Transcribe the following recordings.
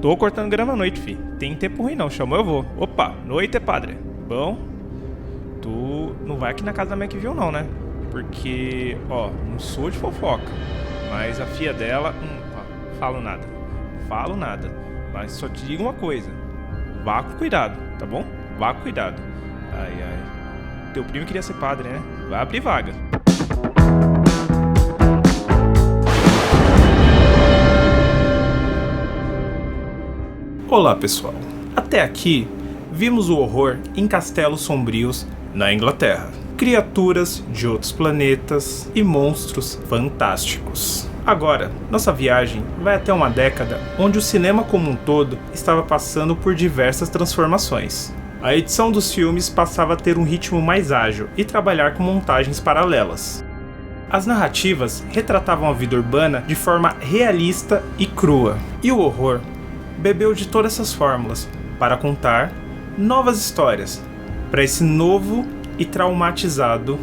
Tô cortando grama à noite, fi. Tem tempo ruim não, chamou eu vou. Opa, noite, padre. Bom, tu não vai aqui na casa da McVille não, né? Porque, não sou de fofoca, mas a filha dela, falo nada. Mas só te digo uma coisa, vá com cuidado, tá bom? Vá com cuidado. Ai. Teu primo queria ser padre, né? Vai abrir vaga. Olá, pessoal. Até aqui, vimos o horror em castelos sombrios na Inglaterra. Criaturas de outros planetas e monstros fantásticos. Agora, nossa viagem vai até uma década onde o cinema como um todo estava passando por diversas transformações. A edição dos filmes passava a ter um ritmo mais ágil e trabalhar com montagens paralelas. As narrativas retratavam a vida urbana de forma realista e crua, e o horror bebeu de todas essas fórmulas para contar novas histórias para esse novo e traumatizado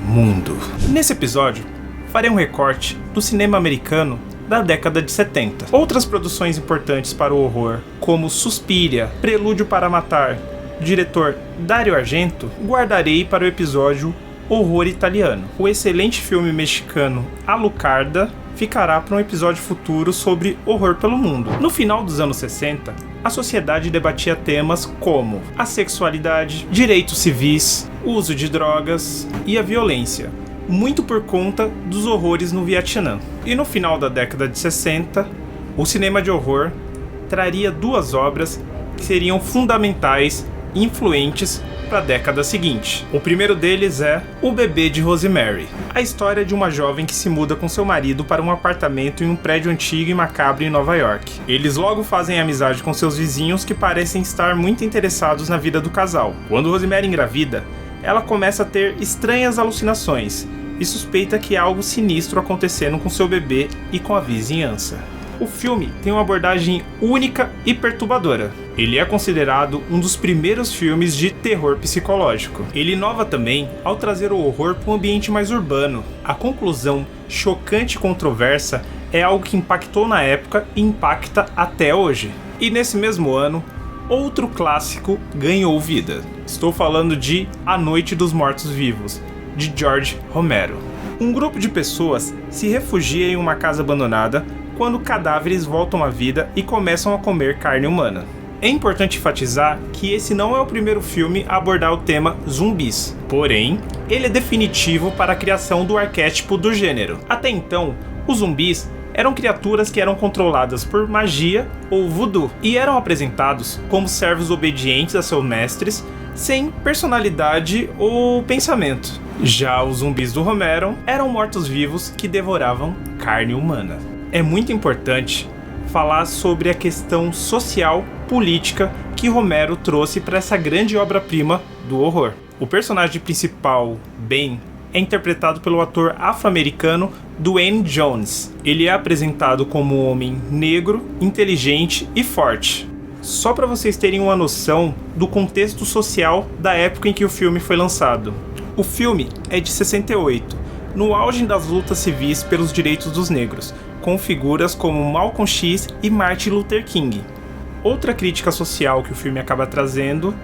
mundo. Nesse episódio, farei um recorte do cinema americano da década de 70. Outras produções importantes para o horror, como Suspiria, Prelúdio para Matar, do diretor Dario Argento, guardarei para o episódio Horror Italiano. O excelente filme mexicano Alucarda ficará para um episódio futuro sobre horror pelo mundo. No final dos anos 60, a sociedade debatia temas como a sexualidade, direitos civis, o uso de drogas e a violência, muito por conta dos horrores no Vietnã. E no final da década de 60, o cinema de horror traria duas obras que seriam fundamentais e influentes para a década seguinte. O primeiro deles é O Bebê de Rosemary, a história de uma jovem que se muda com seu marido para um apartamento em um prédio antigo e macabro em Nova York. Eles logo fazem amizade com seus vizinhos que parecem estar muito interessados na vida do casal. Quando Rosemary engravida, ela começa a ter estranhas alucinações e suspeita que há algo sinistro acontecendo com seu bebê e com a vizinhança. O filme tem uma abordagem única e perturbadora. Ele é considerado um dos primeiros filmes de terror psicológico. Ele inova também ao trazer o horror para um ambiente mais urbano. A conclusão chocante e controversa é algo que impactou na época e impacta até hoje. E nesse mesmo ano, outro clássico ganhou vida. Estou falando de A Noite dos Mortos-Vivos, de George Romero. Um grupo de pessoas se refugia em uma casa abandonada quando cadáveres voltam à vida e começam a comer carne humana. É importante enfatizar que esse não é o primeiro filme a abordar o tema zumbis, porém, ele é definitivo para a criação do arquétipo do gênero. Até então, os zumbis eram criaturas que eram controladas por magia ou voodoo e eram apresentados como servos obedientes a seus mestres, sem personalidade ou pensamento. Já os zumbis do Romero eram mortos-vivos que devoravam carne humana. É muito importante falar sobre a questão social, política que Romero trouxe para essa grande obra-prima do horror. O personagem principal, Ben, é interpretado pelo ator afro-americano Duane Jones. Ele é apresentado como um homem negro, inteligente e forte. Só para vocês terem uma noção do contexto social da época em que o filme foi lançado. O filme é de 68, no auge das lutas civis pelos direitos dos negros, com figuras como Malcolm X e Martin Luther King. Outra crítica social que o filme acaba trazendo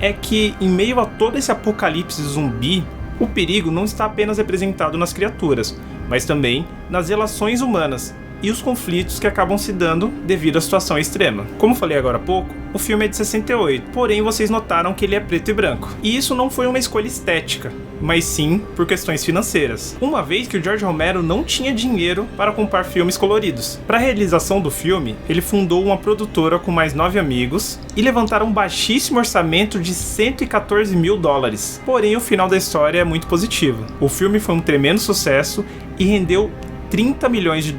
é que, em meio a todo esse apocalipse zumbi, o perigo não está apenas representado nas criaturas, mas também nas relações humanas e os conflitos que acabam se dando devido à situação extrema. Como falei agora há pouco, o filme é de 68, porém vocês notaram que ele é preto e branco. E isso não foi uma escolha estética, mas sim por questões financeiras, uma vez que o George Romero não tinha dinheiro para comprar filmes coloridos. Para a realização do filme, ele fundou uma produtora com mais 9 amigos e levantaram um baixíssimo orçamento de $114 mil. Porém, o final da história é muito positivo. O filme foi um tremendo sucesso e rendeu $30 milhões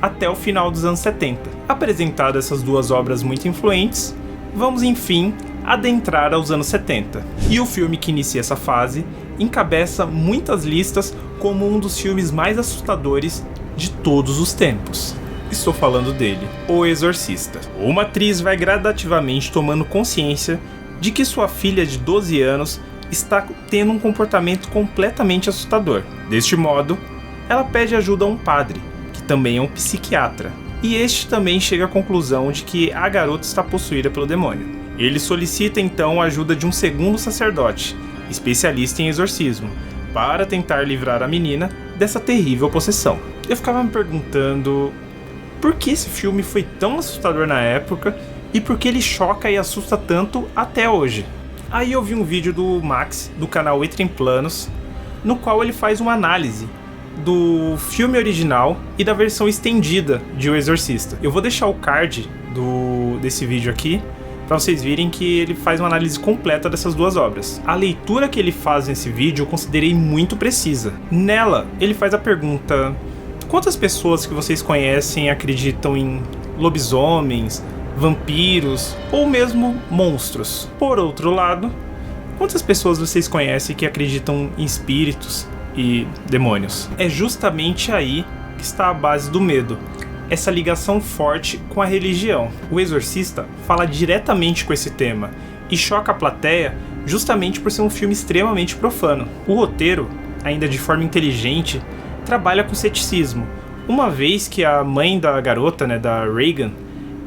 até o final dos anos 70. Apresentadas essas duas obras muito influentes, vamos enfim adentrar aos anos 70. E o filme que inicia essa fase encabeça muitas listas como um dos filmes mais assustadores de todos os tempos. Estou falando dele, O Exorcista. Uma atriz vai gradativamente tomando consciência de que sua filha de 12 anos está tendo um comportamento completamente assustador. Deste modo, ela pede ajuda a um padre, que também é um psiquiatra, e este também chega à conclusão de que a garota está possuída pelo demônio. Ele solicita então a ajuda de um segundo sacerdote, especialista em exorcismo, para tentar livrar a menina dessa terrível possessão. Eu ficava me perguntando por que esse filme foi tão assustador na época e por que ele choca e assusta tanto até hoje. Aí eu vi um vídeo do Max, do canal Entra em Planos, no qual ele faz uma análise do filme original e da versão estendida de O Exorcista. Eu vou deixar o card desse vídeo aqui para vocês virem que ele faz uma análise completa dessas duas obras. A leitura que ele faz nesse vídeo eu considerei muito precisa. Nela, ele faz a pergunta: quantas pessoas que vocês conhecem acreditam em lobisomens, vampiros ou mesmo monstros? Por outro lado, quantas pessoas vocês conhecem que acreditam em espíritos e demônios? É justamente aí que está a base do medo, essa ligação forte com a religião. O Exorcista fala diretamente com esse tema e choca a plateia justamente por ser um filme extremamente profano. O roteiro, ainda de forma inteligente, trabalha com ceticismo, uma vez que a mãe da garota, da Regan,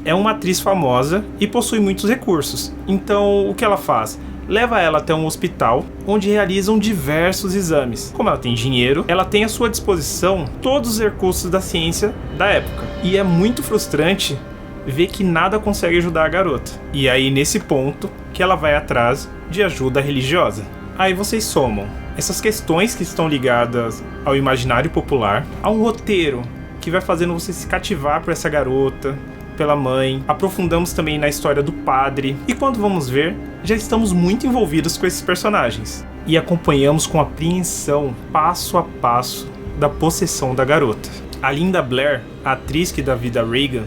é uma atriz famosa e possui muitos recursos. Então, o que ela faz? Leva ela até um hospital, onde realizam diversos exames. Como ela tem dinheiro, ela tem à sua disposição todos os recursos da ciência da época. E é muito frustrante ver que nada consegue ajudar a garota. E aí, nesse ponto, que ela vai atrás de ajuda religiosa. Aí vocês somam essas questões que estão ligadas ao imaginário popular, a um roteiro que vai fazendo você se cativar por essa garota, pela mãe, aprofundamos também na história do padre, e quando vamos ver, já estamos muito envolvidos com esses personagens, e acompanhamos com apreensão, passo a passo, da possessão da garota. A Linda Blair, a atriz que dá vida a Regan,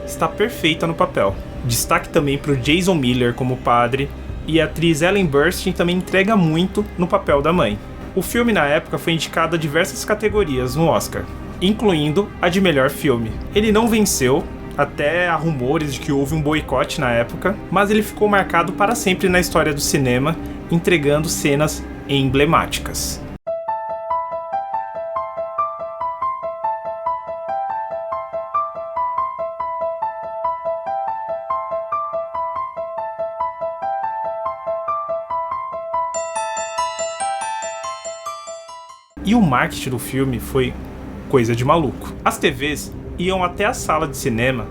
está perfeita no papel. Destaque também para o Jason Miller como padre, e a atriz Ellen Burstyn também entrega muito no papel da mãe. O filme na época foi indicado a diversas categorias no Oscar, incluindo a de melhor filme. Ele não venceu, até há rumores de que houve um boicote na época, mas ele ficou marcado para sempre na história do cinema, entregando cenas emblemáticas. E o marketing do filme foi coisa de maluco. As TVs iam até a sala de cinema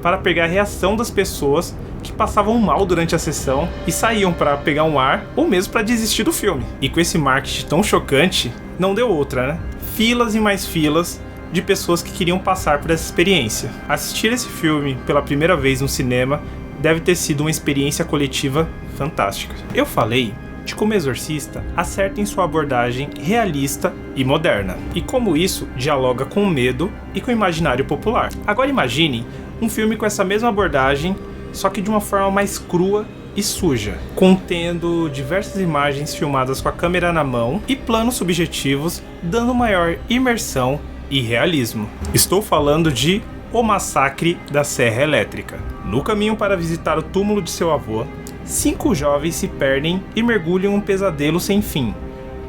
para pegar a reação das pessoas que passavam mal durante a sessão e saíam para pegar um ar ou mesmo para desistir do filme. E com esse marketing tão chocante, não deu outra, né? Filas e mais filas de pessoas que queriam passar por essa experiência. Assistir esse filme pela primeira vez no cinema deve ter sido uma experiência coletiva fantástica. Eu falei de como Exorcista acerta em sua abordagem realista e moderna, e como isso dialoga com o medo e com o imaginário popular. Agora imagine um filme com essa mesma abordagem, só que de uma forma mais crua e suja, contendo diversas imagens filmadas com a câmera na mão e planos subjetivos, dando maior imersão e realismo. Estou falando de O Massacre da Serra Elétrica. No caminho para visitar o túmulo de seu avô, 5 jovens se perdem e mergulham em um pesadelo sem fim,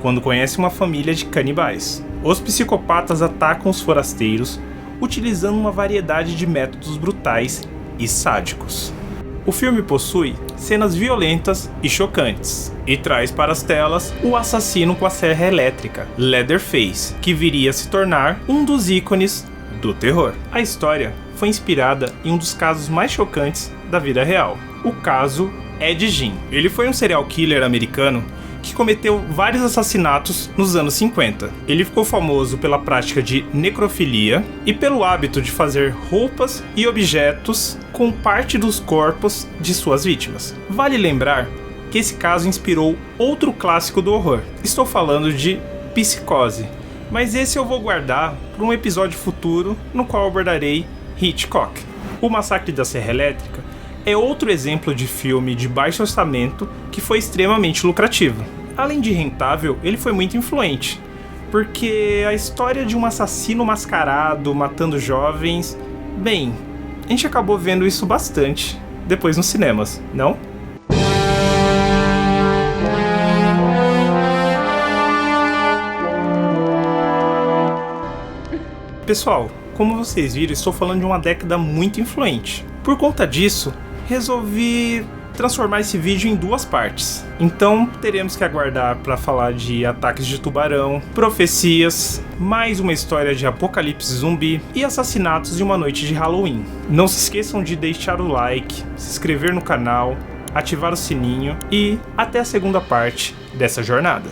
quando conhecem uma família de canibais. Os psicopatas atacam os forasteiros, utilizando uma variedade de métodos brutais e sádicos. O filme possui cenas violentas e chocantes, e traz para as telas o assassino com a serra elétrica, Leatherface, que viria a se tornar um dos ícones do terror. A história foi inspirada em um dos casos mais chocantes da vida real, o caso Ed Gein. Ele foi um serial killer americano que cometeu vários assassinatos nos anos 50. Ele ficou famoso pela prática de necrofilia e pelo hábito de fazer roupas e objetos com parte dos corpos de suas vítimas. Vale lembrar que esse caso inspirou outro clássico do horror. Estou falando de Psicose, mas esse eu vou guardar para um episódio futuro no qual abordarei Hitchcock. O Massacre da Serra Elétrica é outro exemplo de filme de baixo orçamento que foi extremamente lucrativo. Além de rentável, ele foi muito influente, porque a história de um assassino mascarado matando jovens, bem, a gente acabou vendo isso bastante depois nos cinemas, não? Pessoal, como vocês viram, estou falando de uma década muito influente. Por conta disso, resolvi transformar esse vídeo em 2 partes. Então teremos que aguardar para falar de ataques de tubarão, profecias, mais uma história de apocalipse zumbi e assassinatos de uma noite de Halloween. Não se esqueçam de deixar o like, se inscrever no canal, ativar o sininho e até a segunda parte dessa jornada.